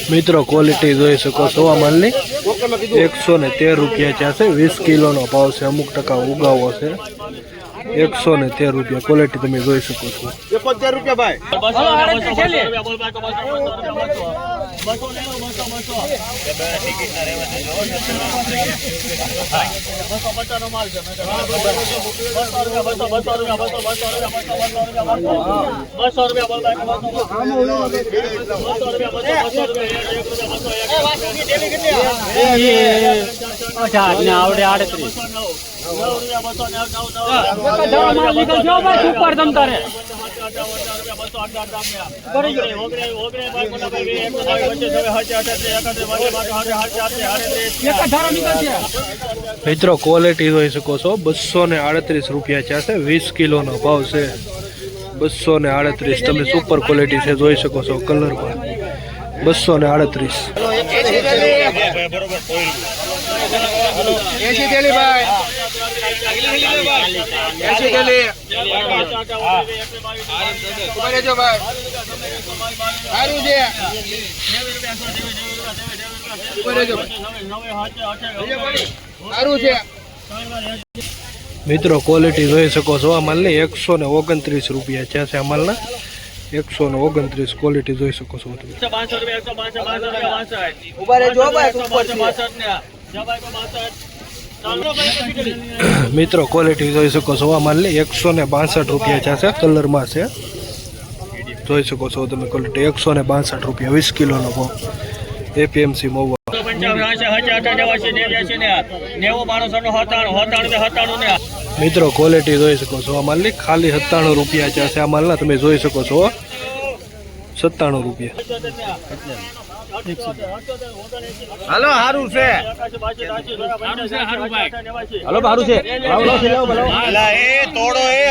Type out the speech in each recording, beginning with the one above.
મિત્રો ક્વોલિટી જોઈ શકો છો આ માલની 113 રૂપિયા છે 20 કિલોનો ભાવ છે અમુક ટકા ઉગાવો છે 113 રૂપિયા ક્વોલિટી તમે જોઈ શકો છો 71 રૂપિયા ભાઈ મિત્રો ક્વોલિટી જોઈ શકો છો 238 રૂપિયા છે 20 કિલોનો ભાવ છે 238 તમે સુપર ક્વોલિટી છે જોઈ શકો છો કલરમાં 238 મિત્રો ક્વોલિટી જોઈ શકો છો આ માલની 129 રૂપિયા છે આ માલના 129 ક્વોલિટી જોઈ શકો છો તમે મિત્રો ક્વોલિટી જોઈ શકો છો આ માલની 162 રૂપિયા છે કલરમાં છે જોઈ શકો છો તમે ક્વોલિટી 162 રૂપિયા 20 કિલોનો ભાવ એપીએમસી મહુવા મિત્રો ક્વોલિટી જોઈ શકો છો આ માલની ખાલી 97 રૂપિયા છે આ માલના તમે જોઈ શકો છો 97 રૂપિયા હાલો હારું છે હાલો હારું છે હાલા એ તોડો એ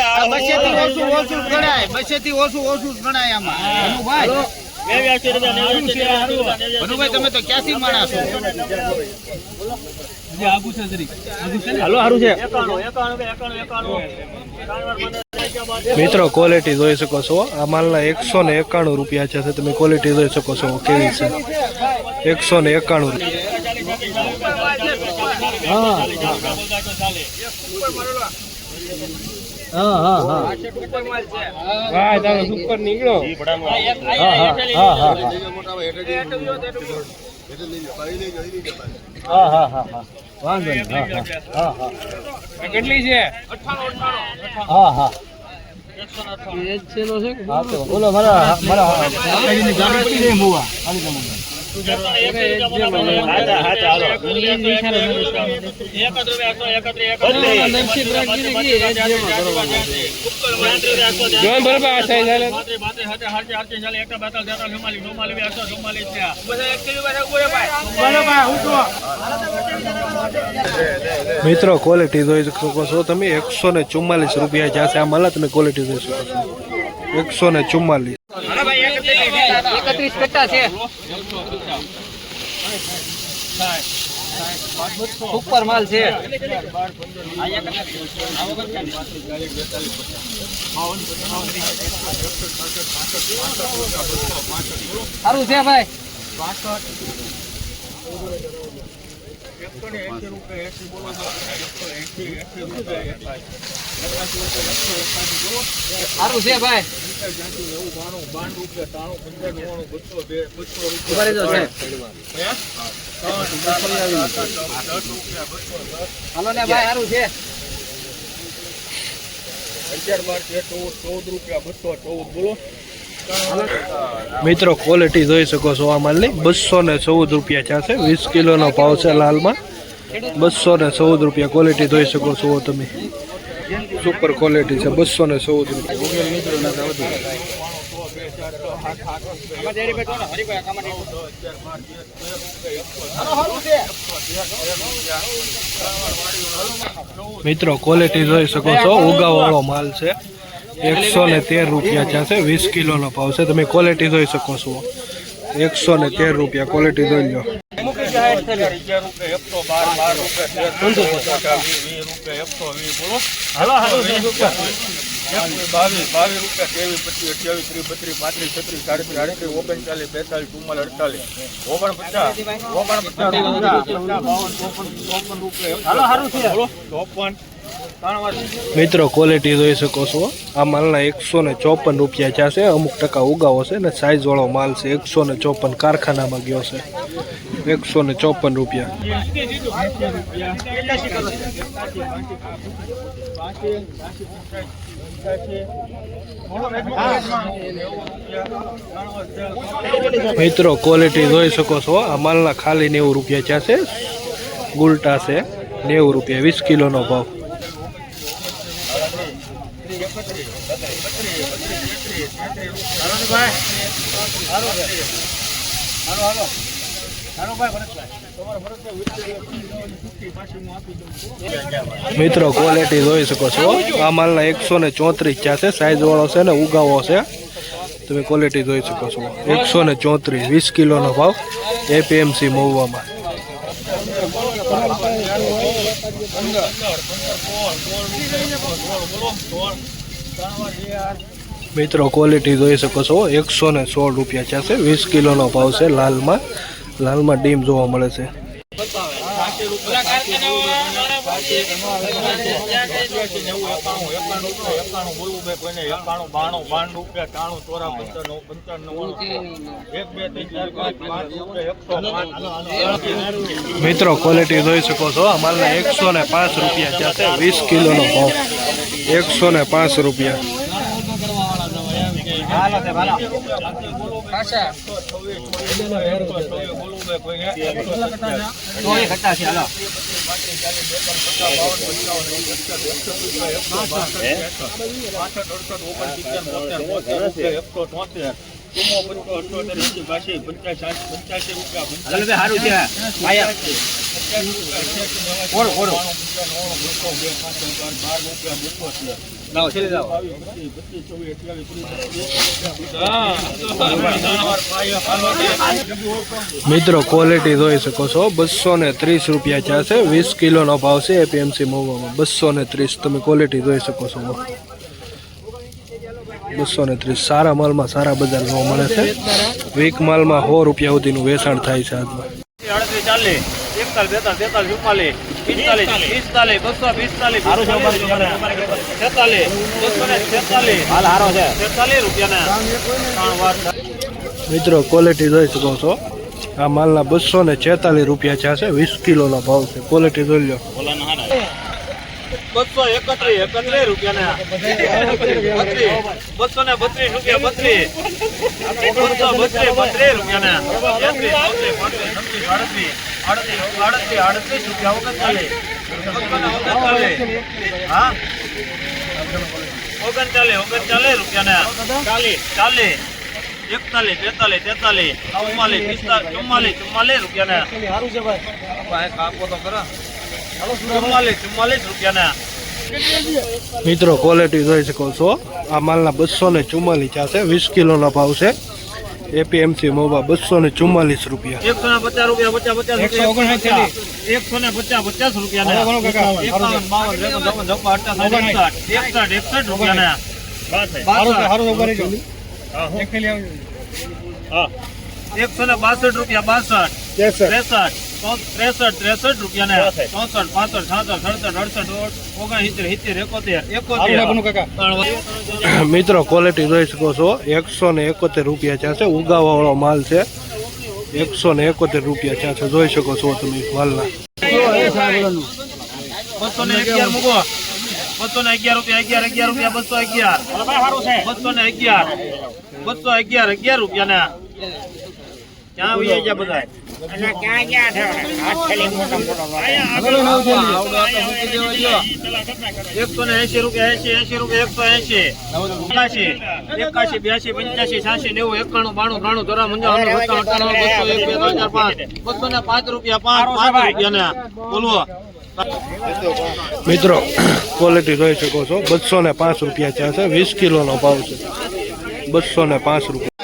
ઓછું ગણાય 200 થી ઓછું ગણાય આમાં ભાઈ તમે તો ક્યાંથી માણસ છો હાલો હારું છે મિત્રો ક્વોલિટી જોઈ શકો છો આ માલના 191 રૂપિયા છે તમે ક્વોલિટી જોઈ શકો છો કેવી છે 191 સુપર નીકળો કેટલી છે બોલો મારા મિત્રો ક્વોલિટી જોઈ શકો છો તમે 144 રૂપિયા છે આ માલ તમે ક્વોલિટી જોઈ શકો છો 144 31 કટ્ટા છે સુપર માલ છે સારું છે ભાઈ સારું છે ભાઈ હાલો ને ભાઈ સારું છે 11 રૂપિયા 214 બોલો મિત્રો ક્વોલિટી જોઈ શકો છો આ માલની 214 રૂપિયા છે 20 કિલોનો ભાવ છે લાલમાં 214 રૂપિયા ક્વોલિટી જોઈ શકો છો તમે સુપર ક્વોલિટી છે 214 મિત્રો ક્વોલિટી જોઈ શકો છો ઉગાવાળો માલ છે 113 રૂપિયા છે 20 કિલોનો ભાવ છે તમે ક્વોલિટી જોઈ શકો છો 113 રૂપિયા ક્વોલિટી જોઈ લો. મિત્રો ક્વોલિટી જોઈ શકો છો. આ માલના 154 રૂપિયા જશે. અમુક ટકા ઉગાવો છે ને સાઈઝ વાળો માલ છે. 154 કારખાનામાં ગયો છે. 154 રૂપિયા. મિત્રો ક્વોલિટી જોઈ શકો છો. આ માલના ખાલી 90 રૂપિયા જશે. ગુલટા છે 90 રૂપિયા 20 કિલોનો ભાવ. મિત્રો ક્વોલિટી જોઈ શકો છો. આ માલના 134 છે. સાઈઝ વાળો છે ને ઉગાવો છે. તમે ક્વોલિટી જોઈ શકો છો. 134 20 કિલોનો ભાવ એપીએમસી મહુવામાં. મિત્રો ક્વોલિટી જોઈ શકો છો. 116 રૂપિયા છે. 20 કિલોનો ભાવ છે. લાલમાં ડીમ જોવા મળે છે. મિત્રો ક્વોલિટી જોઈ શકો છો. આ માલના 105 રૂપિયા છે. 20 કિલોનો ભાવ 105 રૂપિયા. મિત્રો ક્વોલિટી જોઈ શકો છો. 230 રૂપિયા છે. 20 કિલોનો ભાવ છે એપીએમસી મહુવામાં. 230 તમે ક્વોલિટી જોઈ શકો છો. 230 સારા માલમાં સારા બજાર જોવા મળે છે. વીક માલમાં 100 રૂપિયા સુધીનું વેચાણ થાય છે આજમાં. 246 મિત્રો ક્વોલિટી જોઈ શકો છો. આ માલના 246 રૂપિયા છે. 20 કિલોનો ભાવ છે. ક્વોલિટી જોઈ લો. 231 રૂપિયા 232 રૂપિયા 232 રૂપિયા 38 રૂપિયા 40 41 42 43 44 રૂપિયા 44 રૂપિયા. મિત્રો ક્વોલિટી જોઈ શકો છો. આ માલના 244 છે. 20 કિલોનો ભાવ છે. એપીએમસી મોવા 244 રૂપિયા. 150 રૂપિયા 150 રૂપિયા 61 રૂપિયા 162 રૂપિયા 63 રૂપિયા 64 65 66 67 મિત્રો ક્વોલિટી જોઈ શકો છો. 171 રૂપિયા છે. ઉગાવા વાળો માલ છે. 171 રૂપિયા છે. જોઈ શકો છો તમે માલના. 211 મૂકો. 211 રૂપિયા 211 રૂપિયા ક્યાં વહી ગયા બધા? ક્યાં ગયા છે? 180 રૂપિયા 80 રૂપિયા 180 81 82 85 86 90 91 92 93 ધોરા મુંજા 205 રૂપિયા 5 રૂપિયા બોલવો. મિત્રો ક્વોલિટી જોઈ શકો છો. 205 રૂપિયા છે. 20 કિલોનો ભાવ છે. 205 રૂપિયા.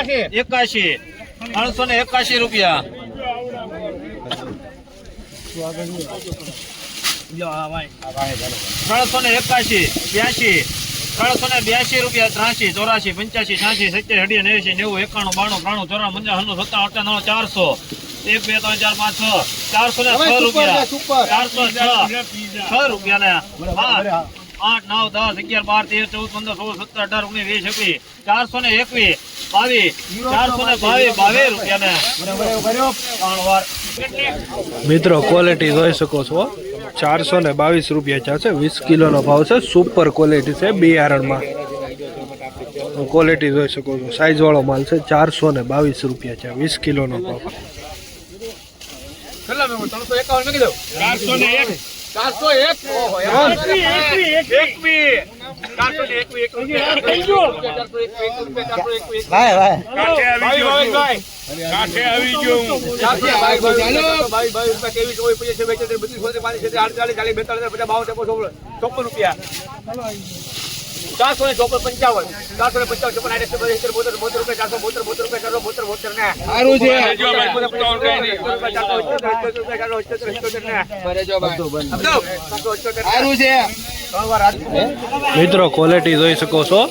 81 381 રૂપિયા 381 82 382 રૂપિયા 83 84 85 86 87 88 90 91 92 93 94 55 57 58 400 1 2 3 4 5 6 406 રૂપિયા 406 રૂપિયા ને 8 9 10 11 12 13 14 15 16 17 18 19 20 21 421 22 રૂપિયા ને ત્રણ વાર મિત્રો ક્વોલિટી જોઈ શકો છો 422 રૂપિયા ચાલશે 20 કિલોનો ભાવ છે સુપર ક્વોલિટી છે બિયારણમાં ક્વોલિટી જોઈ શકો છો સાઈઝ વાળો માલ છે 422 રૂપિયા છે 20 કિલોનો ભાવ 400 મિત્રો ક્વોલિટી જોઈ શકો છો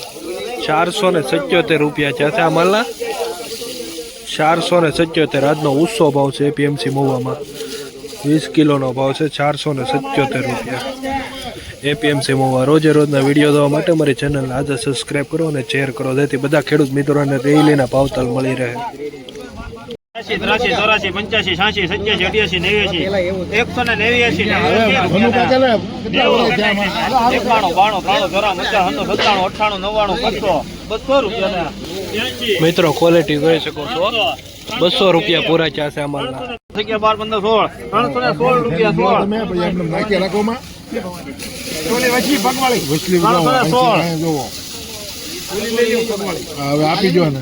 477 રૂપિયા છે આ માલના 477 આજનો ઊંચો ભાવ છે એપીએમસી મહુવામાં 20 કિલોનો ભાવ છે 477 રૂપિયા એપીએમસી મહુવા રોજે રોજના વિડીયો જોવા માટે મારી ચેનલ આજે સબસ્ક્રાઈબ કરો અને શેર કરો જેથી બધા ખેડૂત મિત્રોને રેલીના ભાવતાલ મળી રહે 83 84 85 86 87 88 190 મિત્રો ક્વોલિટી જોઈ શકો છો 200 રૂપિયા પૂરા ચાશે આ માલના 12 15 16 રૂપિયા 16 આપી જો ને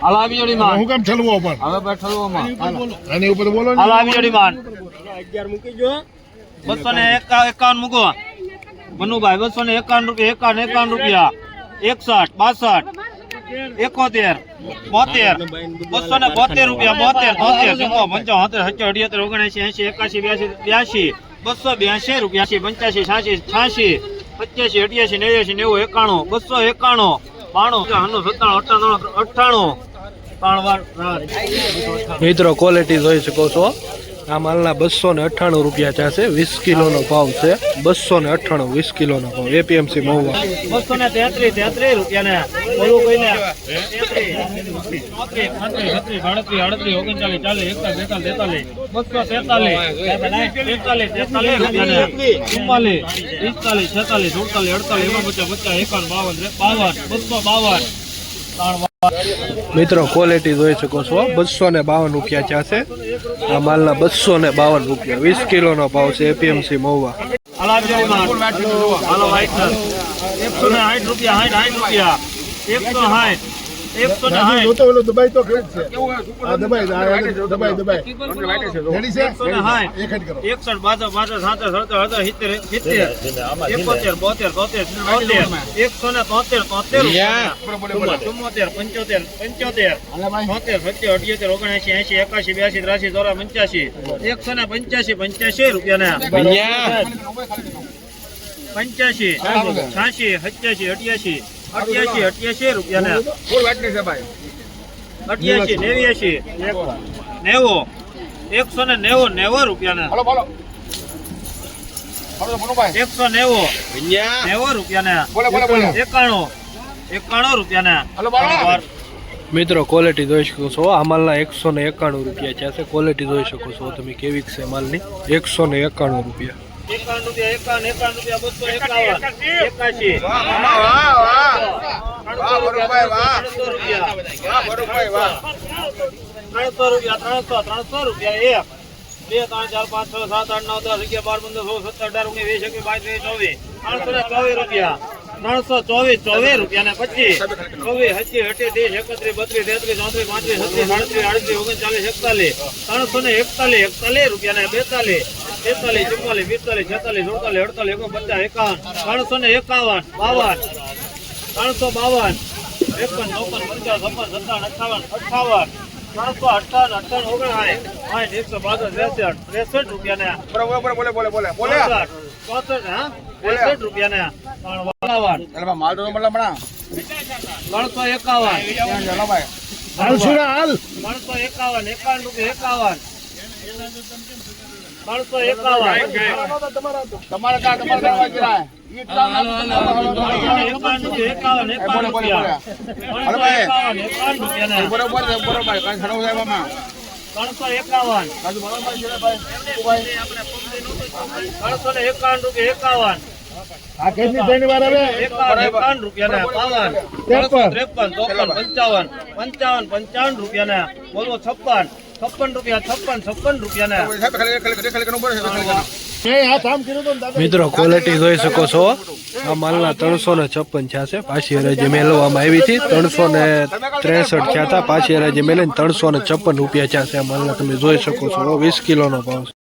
અલાવીડીમાં હું કેમ ઠલવો પણ હવે બેઠલવામાં આની ઉપર બોલો ને અલાવીડીમાં 11 મૂકી જો 251 મૂકો મનુભાઈ 251 રૂપિયા 51 રૂપિયા 61 62 71 72 રૂપિયા 72 75 78 79 282 રૂપિયા 85 86 85 88 90 291 મિત્રો ક્વોલિટી જોઈ શકો છો આ માલના 298 રૂપિયા ચાશે 20 કિલોનો ભાવ છે 298 20 કિલોનો ભાવ એપીએમસી મહુવા 233 રૂપિયા ને બોલું કઈને 252 મિત્રો ક્વોલિટી જોઈ શકો છો 252 રૂપિયા ચાશે આ માલના 252 રૂપિયા 20 કિલોનો ભાવ છે એપીએમસી મહુવા 160 રૂપિયા 160 જોતો ઓલો દબાઈ તો ખેડ છે આ દબાઈ દબાઈ રેડી છે એક જ કરો 61 રૂપિયા 85 86 88 88 રૂપિયા ફૂલ વાટની છે ભાઈ 88 89 90 રૂપિયા હાલો બોલો હાલો બોલો ભાઈ 190 રૂપિયા બોલો 91 રૂપિયા હાલો બોલો મિત્રો ક્વોલિટી જોઈ શકો છો આ માલના 191 રૂપિયા ચાશે ક્વોલિટી જોઈ શકો છો તમે કેવી છે માલની 191 રૂપિયા 51 રૂપિયા 300 રૂપિયા 1 2 3 4 5 6 7 8 9 10 11 12 15 16 17 18 19 20 21 22 23 રૂપિયા 324 રૂપિયા ને 25 24 28 30 31 32 33 34 35 36 37 38 39 40 341 રૂપિયા ને 42 43 44 45 46 47 48 49 50 51 352 52 352 51 54 55 56 57 58 358 રૂપિયા ને બોલે 64 હા 63 રૂપિયા ને 52 માલ તો મળે હમણાં 351 હાલ સુરા હાલ 351 51 રૂપિયા 51 તમારા આ કેટલી થઈને વાર આવે 51 રૂપિયા 53 55 55 રૂપિયા બોલો 56 રૂપિયા હાથ આમ કર્યું તો ને મિત્રો ક્વોલિટી જોઈ શકો છો આ માલના 356 થયા છે પાછી હરાજી મેળવવામાં આવી હતી 363 થયા હતા પાછી હરાજી મેળવીને 356 રૂપિયા થયા છે આ માલના તમે જોઈ શકો છો 20 કિલોનો ભાવ છે